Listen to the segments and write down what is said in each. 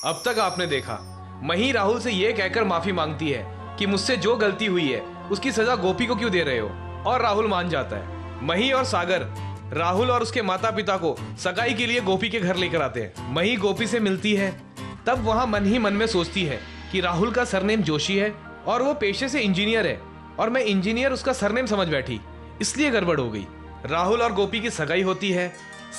अब तक आपने देखा, मही राहुल से ये कहकर माफी मांगती है कि मुझसे जो गलती हुई है उसकी सजा गोपी को क्यों दे रहे हो, और राहुल मान जाता है। मही और सागर राहुल और उसके माता पिता को सगाई के लिए गोपी के घर लेकर आते हैं। मही गोपी से मिलती है, तब वहां मन ही मन में सोचती है कि राहुल का सरनेम जोशी है और वो पेशे से इंजीनियर है, और मैं इंजीनियर उसका सरनेम समझ बैठी, इसलिए गड़बड़ हो गई। राहुल और गोपी की सगाई होती है,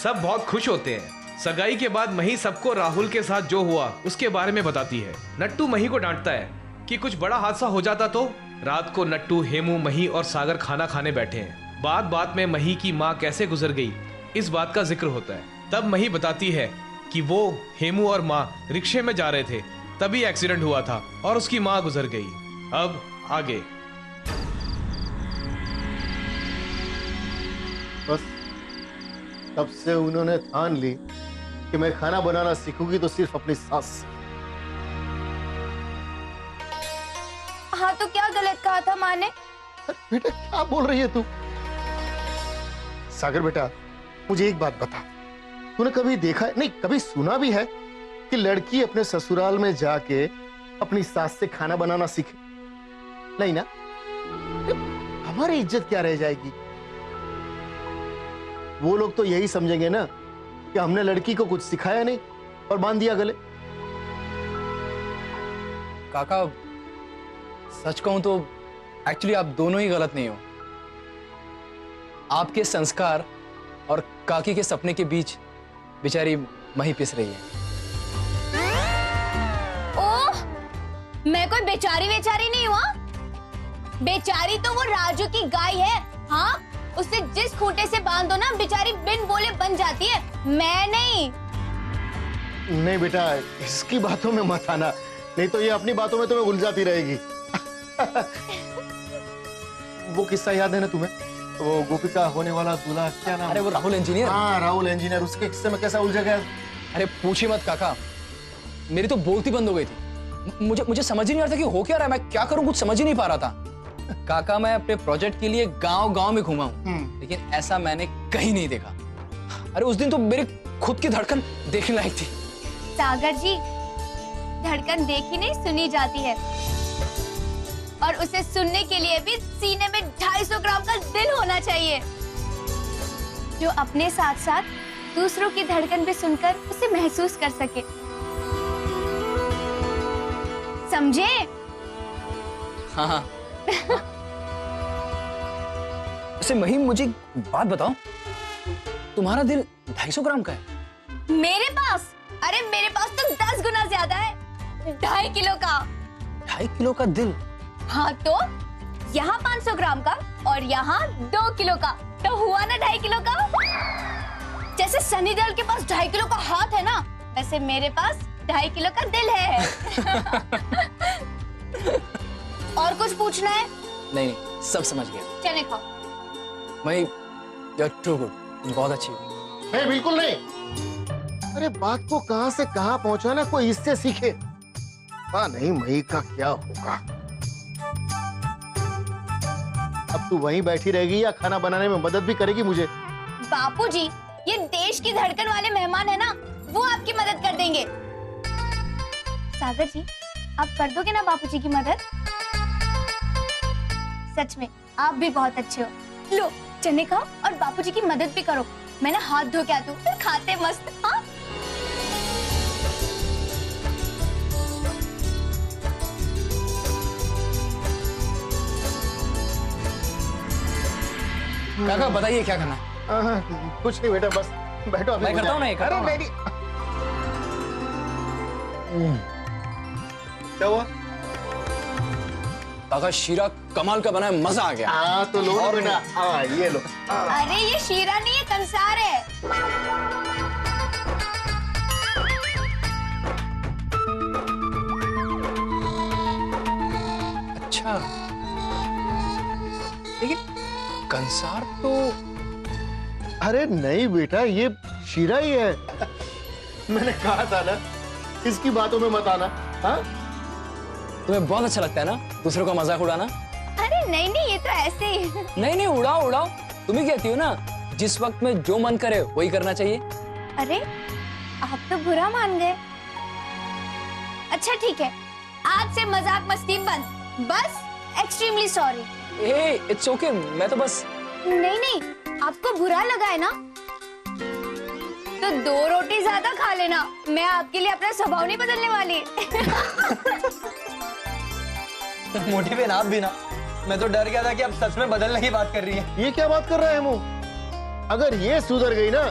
सब बहुत खुश होते हैं। सगाई के बाद मही सबको राहुल के साथ जो हुआ उसके बारे में बताती है। नट्टू मही को डांटता है कि कुछ बड़ा हादसा हो जाता तो। रात को नट्टू, हेमू, मही और सागर खाना खाने बैठे हैं। बात बात में मही की माँ कैसे गुजर गई इस बात का जिक्र होता है। तब मही बताती है कि वो, हेमू और माँ रिक्शे में जा रहे थे, तभी एक्सीडेंट हुआ था और उसकी माँ गुजर गई। अब आगे। बस तब से उन्होंने ठान ली कि मैं खाना बनाना सीखूंगी तो सिर्फ अपनी सास से। हाँ तो क्या गलत कहा था माँ ने? बेटा क्या बोल रही है तू? सागर बेटा मुझे एक बात बता, तूने कभी देखा नहीं, कभी सुना भी है कि लड़की अपने ससुराल में जाके अपनी सास से खाना बनाना सीखे? नहीं ना? हमारी इज्जत क्या रह जाएगी? वो लोग तो यही समझेंगे ना कि हमने लड़की को कुछ सिखाया नहीं और बांध दिया गले। काका सच कहूं तो एक्चुअली आप दोनों ही गलत नहीं हो। आपके संस्कार और काकी के सपने के बीच बेचारी मही पिस रही है। ओह, मैं कोई बेचारी बेचारी नहीं हुआ। बेचारी तो वो राजू की गाय है। हाँ, उसे जिस खूंटे से बांध दो ना, बेचारी बिन बोले बन जाती है। मैं नहीं। नहीं बेटा, इसकी बातों में मत आना, नहीं तो ये अपनी बातों में तुम्हें उलझाती रहेगी। वो किस्सा याद है ना तुम्हें, वो गोपी का होने वाला दूल्हा, क्या नाम? अरे वो राहुल इंजीनियर। हाँ राहुल इंजीनियर, उसके किस्से में कैसा उलझा गया? अरे पूछिए मत काका, मेरी तो बोलती बंद हो गई थी। मुझे समझ ही नहीं आ रहा था कि हो क्या रहा है, मैं क्या करूं, कुछ समझ ही नहीं पा रहा था। काका मैं अपने प्रोजेक्ट के लिए गांव-गांव में घूमा हूं, लेकिन ऐसा मैंने कहीं नहीं देखा। अरे उस दिन तो मेरी खुद की धड़कन देखने लायक थी। सागर जी, धड़कन देखी नहीं सुनी जाती है, और उसे सुनने के लिए भी सीने में 250 ग्राम का दिल होना चाहिए, जो अपने साथ साथ दूसरों की धड़कन भी सुनकर उसे महसूस कर सके। समझे? हाँ। वैसे मही, मुझे बात बताओ, तुम्हारा दिल 250 ग्राम का है? मेरे पास? अरे मेरे पास तो 10 गुना ज्यादा है, 2.5 किलो का। 2.5 किलो का दिल? हाँ तो यहाँ 500 ग्राम का और यहाँ 2 किलो का, तो हुआ ना 2.5 किलो का। जैसे सनी देओल के पास 2.5 किलो का हाथ है ना, वैसे मेरे पास 2.5 किलो का दिल है। और कुछ पूछना है? नहीं, सब समझ गया। चने खाओ। मही, यू आर टू गुड, बहुत अच्छी हो। नहीं बिल्कुल नहीं। अरे बात को कहां से कहां पहुंचाना, कोई इससे सीखे। नहीं मही का क्या होगा। अब तू वहीं बैठी रहेगी या खाना बनाने में मदद भी करेगी मुझे? बापूजी, ये देश की धड़कन वाले मेहमान है ना, वो आपकी मदद कर देंगे। सागर जी, आप कर दोगे ना बापूजी की मदद? सच में आप भी बहुत अच्छे हो। लो चने खाओ और बापूजी की मदद भी करो। मैं ना हाथ धो के आती हूँ, फिर खाते मस्त। हाँ काका बताइए क्या करना है? कुछ नहीं बेटा, बस बैठो। मैं करता हूँ ना, अरे नहीं। क्या हुआ? काका शीरा कमाल का बना है, मजा आ गया। हाँ तो लो बेटा, हाँ ये लो। अरे ये शीरा नहीं है, कंसार है। अच्छा, लेकिन कंसार तो। अरे नहीं बेटा, ये शीरा ही है। मैंने कहा था ना, इसकी बातों में मत आना। हाँ तुम्हें बहुत अच्छा लगता है ना दूसरों का मजाक उड़ाना? अरे नहीं नहीं, ये तो ऐसे ही। नहीं, उड़ाओ उड़ाओ, तुम ही कहती हो ना, जिस वक्त में जो मन करे वही करना चाहिए। अरे आप तो बुरा मान गए। अच्छा ठीक है, आज से मजाक मस्ती बंद, बस extremely sorry. A it's okay, मैं तो बस। नहीं नहीं, आपको बुरा लगा है ना, तो 2 रोटी ज्यादा खा लेना, मैं आपके लिए अपना स्वभाव नहीं बदलने वाली। मोटी बहन आप भी ना, मैं तो डर गया था कि अब सच में बदलने की बात कर रही है। ये क्या बात कर रहा है मुंह? अगर ये सुधर गई ना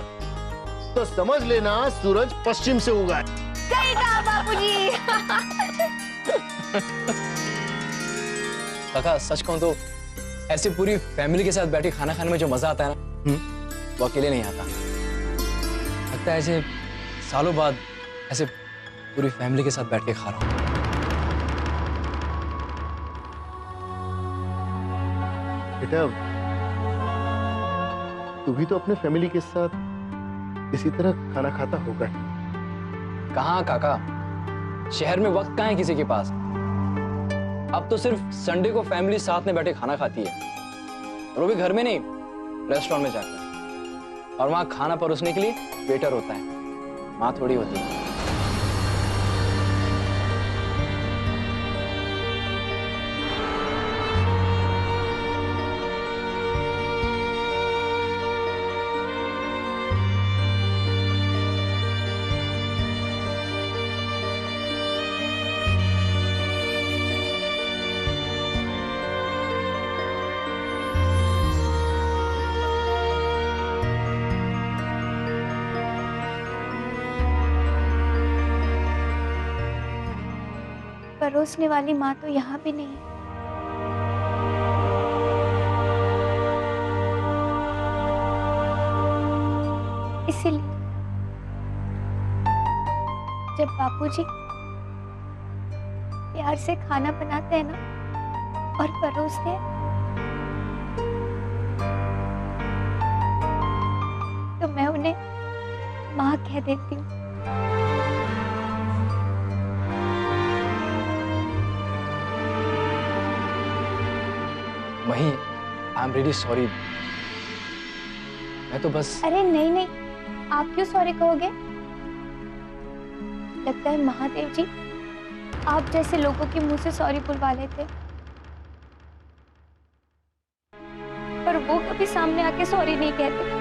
तो समझ लेना सूरज पश्चिम से उगा है। सही कहा बापूजी। काका सच कहूं तो ऐसे पूरी फैमिली के साथ बैठे खाना खाने में जो मजा आता है ना, वो अकेले नहीं आता। लगता है ऐसे सालों बाद ऐसे पूरी फैमिली के साथ बैठ के खा रहा हूं। बेटा तू भी तो अपने फैमिली के साथ इसी तरह खाना खाता होगा। कहाँ काका, शहर में वक्त कहाँ है किसी के पास। अब तो सिर्फ संडे को फैमिली साथ में बैठे खाना खाती है, और वो भी घर में नहीं, रेस्टोरेंट में जाकर। और वहां खाना परोसने के लिए वेटर होता है, माँ थोड़ी होती है। परोसने वाली माँ तो यहाँ भी नहीं है। इसीलिए जब बापूजी प्यार से खाना बनाते हैं ना और परोसते हैं, तो मैं उन्हें माँ कह देती हूँ। वही आई एम रियली सॉरी। मैं तो बस। अरे नहीं नहीं, आप क्यों सॉरी कहोगे? लगता है महादेव जी आप जैसे लोगों के मुंह से सॉरी बुलवा लेते, पर वो कभी सामने आके सॉरी नहीं कहते।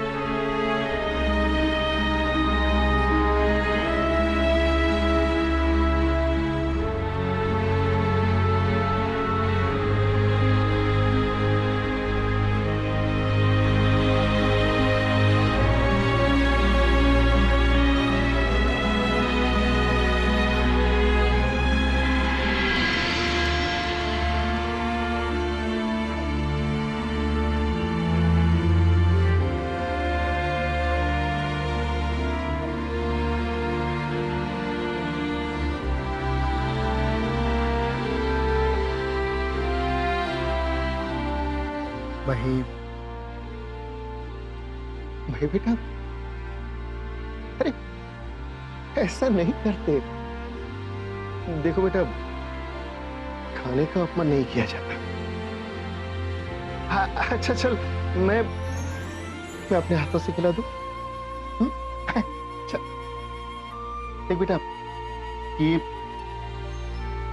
भाई बेटा, अरे ऐसा नहीं करते। देखो बेटा, खाने का अपमान नहीं किया जाता। हाँ, अच्छा चल, मैं अपने हाथों से खिला दूं। चल देख बेटा, ये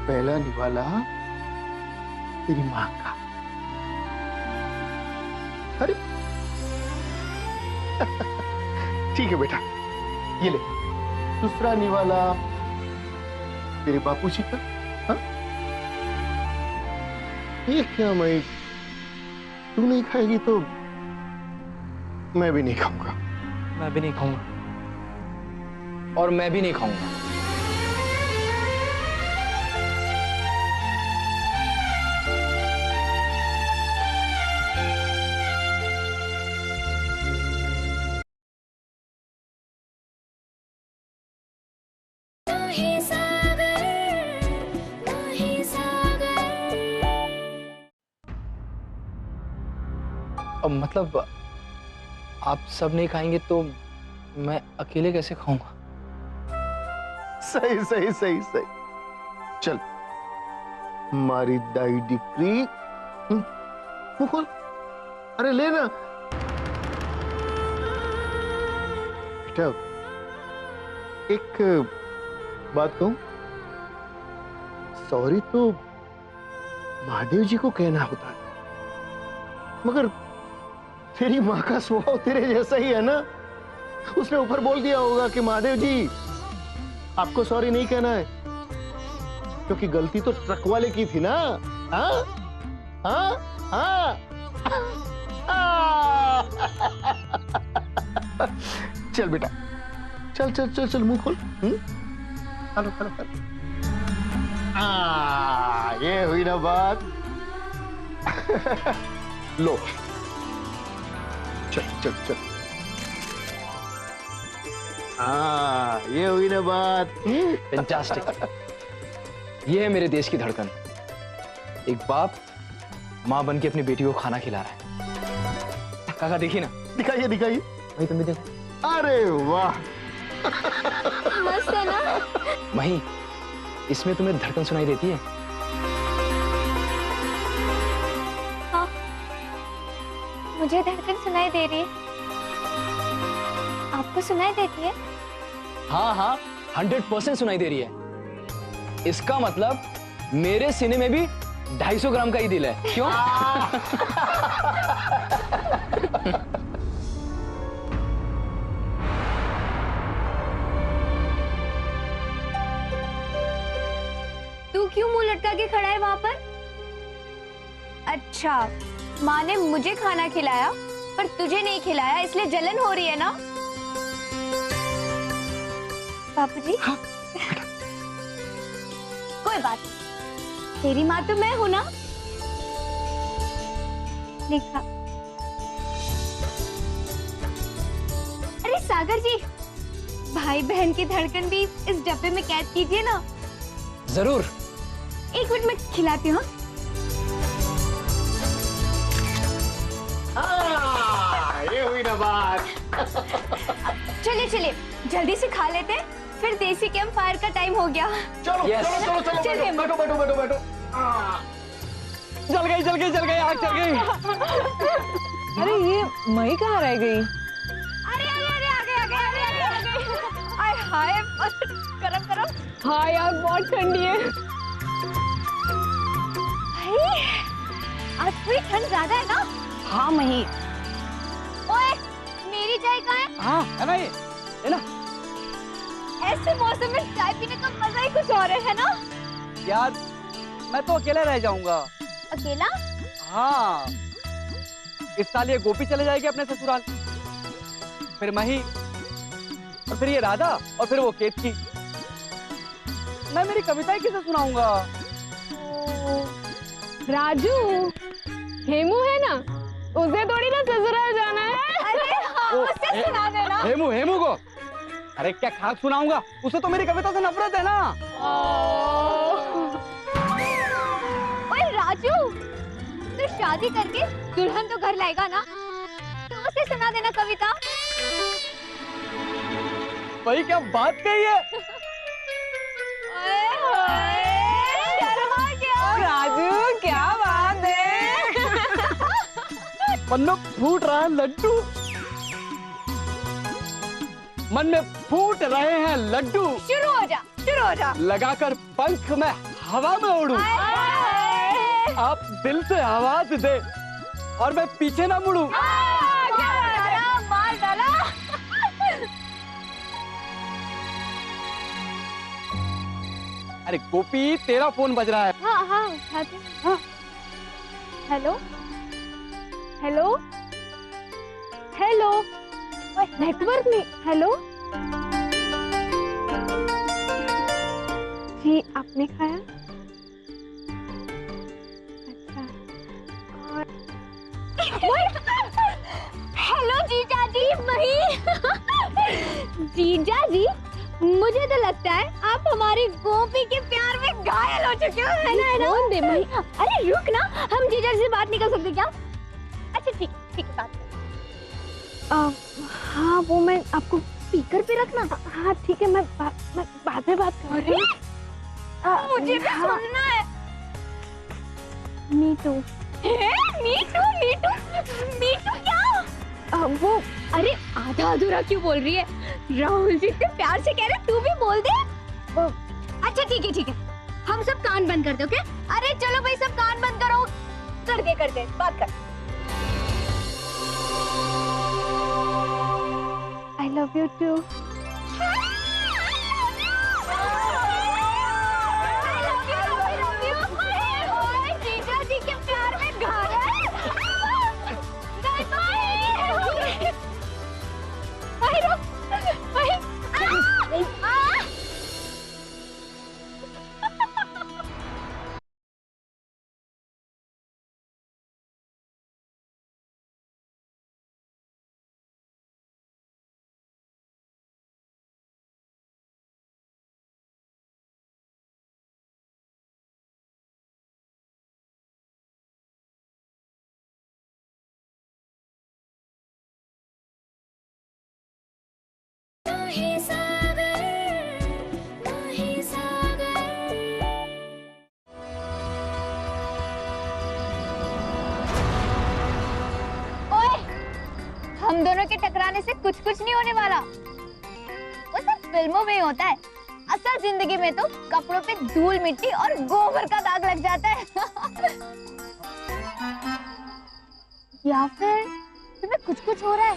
पहला निवाला तेरी माँ का। अरे ठीक है बेटा, ये ले। दूसरा निवाला तेरे बापूजी का। हाँ? ये क्या, मैं तू नहीं खाएगी तो मैं भी नहीं खाऊंगा। मैं भी नहीं खाऊंगा, और मैं भी नहीं खाऊंगा। अब मतलब आप सब नहीं खाएंगे तो मैं अकेले कैसे खाऊंगा? सही सही सही सही। चल, हमारी दाई डिक्री बोल। अरे लेना बेटा, एक बात कहूं, सॉरी तो महादेव जी को कहना होता है, मगर तेरी माँ का स्वभाव तेरे जैसा ही है ना। उसने ऊपर बोल दिया होगा कि महादेव जी आपको सॉरी नहीं कहना है, क्योंकि गलती तो ट्रक वाले की थी ना। हाँ हाँ हाँ। चल बेटा, चल चल चल चल, मुंह खोल। Hello hello hello. ये हुई ना बात। लो चल चल चल। ये हुई ना बात। फैंटास्टिक। ये है मेरे देश की धड़कन। एक बाप माँ बन के अपनी बेटी को खाना खिला रहा है। काका देखिए ना। दिखाइए दिखाइए। वही तुम भी देखो। अरे वाह, मस्त है ना? वही, इसमें तुम्हें धड़कन सुनाई देती है? हाँ, मुझे धड़कन सुनाई दे रही है। आपको सुनाई देती है? हाँ हाँ, 100% सुनाई दे रही है। इसका मतलब मेरे सीने में भी 250 ग्राम का ही दिल है। क्यों? तू क्यों मुंह लटका के खड़ा है वहां पर? अच्छा, माँ ने मुझे खाना खिलाया पर तुझे नहीं खिलाया, इसलिए जलन हो रही है ना? बापूजी? हाँ। कोई बात नहीं, तेरी माँ तो मैं हूं ना। देखा। अरे सागर जी, भाई बहन की धड़कन भी इस डब्बे में कैद कीजिए ना। जरूर। एक मिनट में खिलाती हूँ। ये हुई ना बात। चलिए चलिए, जल्दी से खा लेते हैं, फिर देसी कैंप फायर का टाइम हो गया। चलो Yes. चलो चलो चलो, चलिए। बैठो बैठो बैठो बैठो। जल गई जल गई जल गई, आग चल गई। अरे ये मई कहाँ रह गई? अरे अरे अरे, आ गए आ गए आ गए आ गए। आय हाय, गरम गरम। हाँ यार, बहुत ठंडी है। भाई, आज थोड़ी ठंड ज्यादा है ना? हाँ मही। ओए, मेरी चाय कहाँ है? हाँ है ना, ये है ना ऐसे मौसम में चाय पीने का मजा ही कुछ और है ना? यार, मैं तो अकेला रह जाऊंगा। अकेला? हाँ, इस साल ये गोपी चले जाएगी अपने ससुराल, फिर मही, और फिर ये राधा, और फिर वो केतकी। मैं मेरी कविताएं किसे सुनाऊंगा? राजू, हेमू है ना, उसे थोड़ी ना ससुराल जाना है। अरे हाँ, उसे सुना देना। हेमू हेमू को? अरे क्या खाक सुनाऊंगा, उसे तो मेरी कविता से नफरत है ना। ओए राजू, तू शादी करके दुल्हन तो घर लाएगा ना, तो उसे सुना देना कविता। भाई क्या बात कही है। ओए होए, शर्मा गया। राजू क्या बात है। मन में फूट रहा है लड्डू, मन में फूट रहे हैं लड्डू। शुरू हो जा, शुरू हो जा। लगाकर पंख में हवा में उड़ूं, आप दिल से आवाज दे और मैं पीछे ना मुड़ूं। मार डाला। अरे गोपी, तेरा फोन बज रहा है। हाँ हाँ, उठाते हैं। हाँ। हेलो हेलो हेलो, नेटवर्क नहीं। हेलो जी, आपने खाया? अच्छा, और हेलो जीजा जी, वही। जीजा जी, मुझे तो लगता है आप हमारी गोपी के प्यार में घायल हो चुके हो, है ना? फोन दे भाई। अरे रुक ना, हम जीजा जी से बात नहीं कर सकते क्या? अच्छा ठीक ठीक है, बात कर। हाँ, वो मैं आपको स्पीकर पे रखना। हाँ ठीक है, मैं बाद में बात कर रही हूँ। मुझे भी सुनना है। मीटू। मीटू मीटू मीटू क्या? वो, अरे आधा अधूरा क्यों बोल रही है? राहुल जी इतने प्यार से कह रहे, तू भी बोल दे। अच्छा ठीक है ठीक है, हम सब कान बंद कर दे, ओके? अरे चलो भाई, सब कान बंद करो। करके बात कर। I love you too. जीजा जी के प्यार में घायल। हम दोनों के टकराने से कुछ नहीं होने वाला। वो सब फिल्मों में ही होता है। असल जिंदगी में तो कपड़ों पे धूल मिट्टी और गोबर का दाग लग जाता है। या फिर तुम्हें कुछ हो रहा है।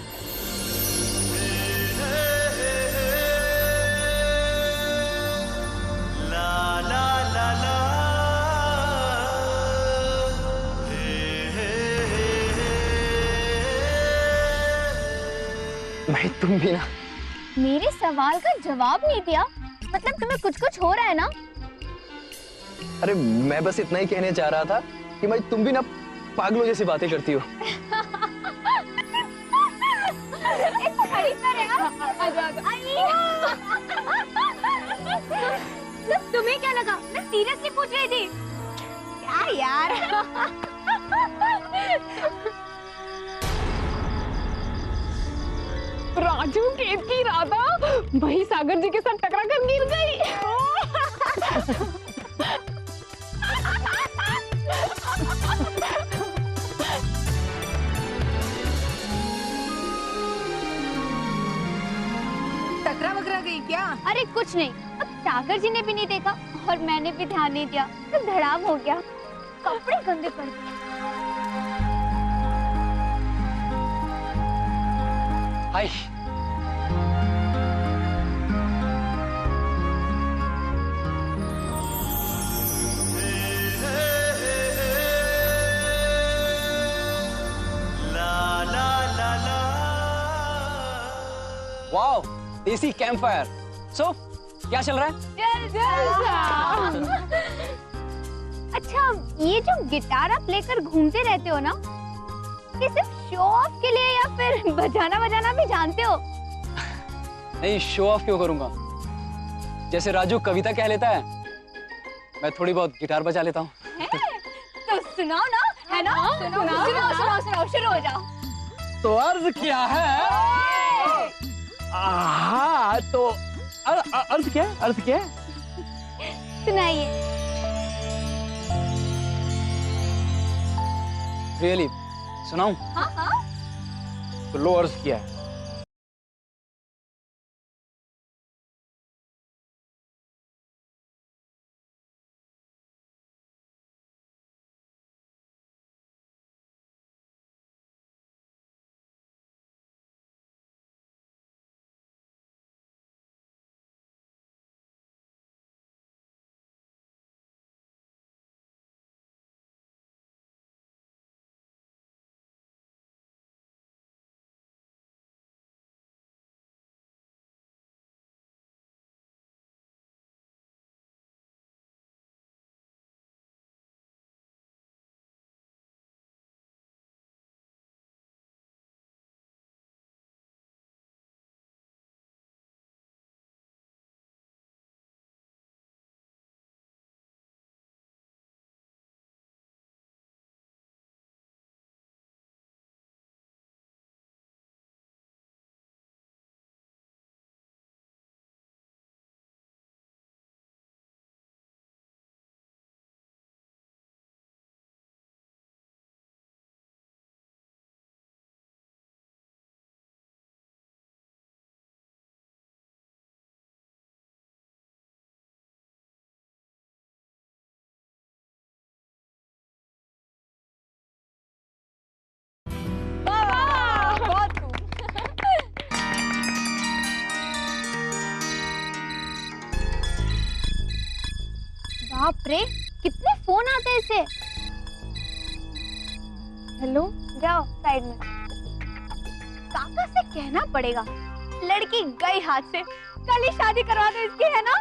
भाई तुम भी ना। मेरे सवाल का जवाब नहीं दिया, मतलब तुम्हें कुछ हो रहा है ना? अरे मैं बस इतना ही कहने चाह रहा था कि भाई तुम भी ना पागलों जैसी बातें करती हो। तुम्हें क्या लगा? मैं सीरियसली पूछ रही थी। क्या यार? राजू, केत की राधा वही सागर जी के साथ टकरा कर गिर गई। टकरा वकरा गई क्या? अरे कुछ नहीं, अब सागर जी ने भी नहीं देखा और मैंने भी ध्यान नहीं दिया तो धड़ाम हो गया। कपड़े गंदे पड़ गए। हाय। वाओ, देसी कैंप फायर। सो क्या चल रहा है? अच्छा, ये जो गिटार आप लेकर घूमते रहते हो ना, ये सिर्फ शो ऑफ के लिए या फिर बजाना भी जानते हो? नहीं, शो ऑफ क्यों करूंगा? जैसे राजू कविता कह लेता है, मैं थोड़ी बहुत गिटार बजा लेता हूँ। तो सुनाओ ना, है ना? सुनाओ, शुरू हो जाओ। तो अर्ज क्या है? हाँ तो अर्ज क्या है? अर्ज क्या है? सुनाइए। रियली सुनाऊं? हाँ। तो लो, अर्ज क्या है? बाप रे, कितने फोन आते हैं इसे। हेलो, जाओ साइड में। काका से कहना पड़ेगा, लड़की गई हाथ से, कल ही शादी करवा दो इसकी, है ना?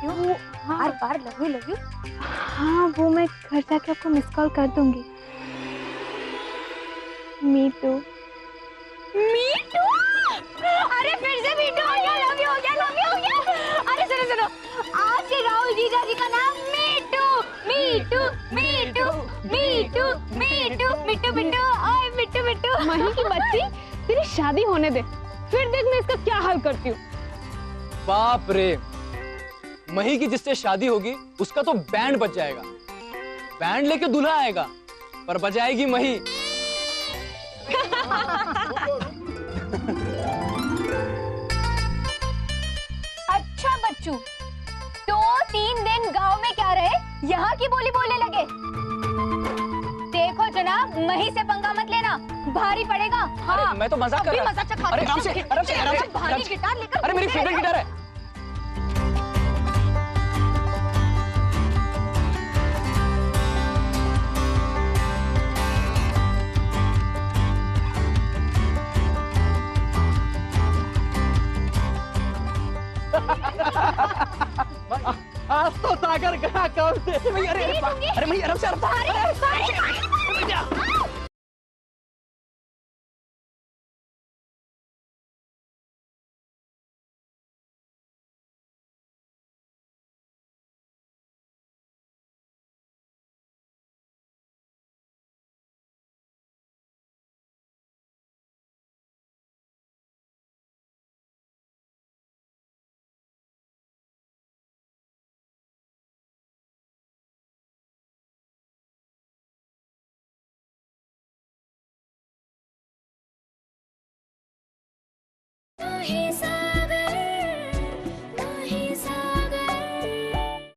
क्यों? बार बार लव यू। हाँ, वो मैं घर जाके आपको मिस कॉल कर दूंगी। Me too. अरे फिर से मीटू हो गया, लव यू हो गया। अरे सुनो, आज से राहुल जीजा जी का नाम मीटू। ओए मिट्टू। मही की बच्ची, तेरी शादी होने दे, फिर देख मैं इसका क्या हाल करती हूँ। बाप रे, मही की जिससे शादी होगी उसका तो बैंड बज जाएगा। बैंड लेके दूल्हा आएगा, पर बजाएगी मही। अच्छा बच्चू, 2-3 दिन गांव में क्या रहे, यहाँ की बोली बोलने लगे। देखो जनाब, मही से पंगा मत लेना, भारी पड़ेगा। हाँ, अरे मैं तो मजाक कर रहा था। अरे आराम से। भारी गिटार लेकर। अरे मेरी फेवरेट गिटार है। आज तो सागर गया काम से। अरे मही आराम से। तू ही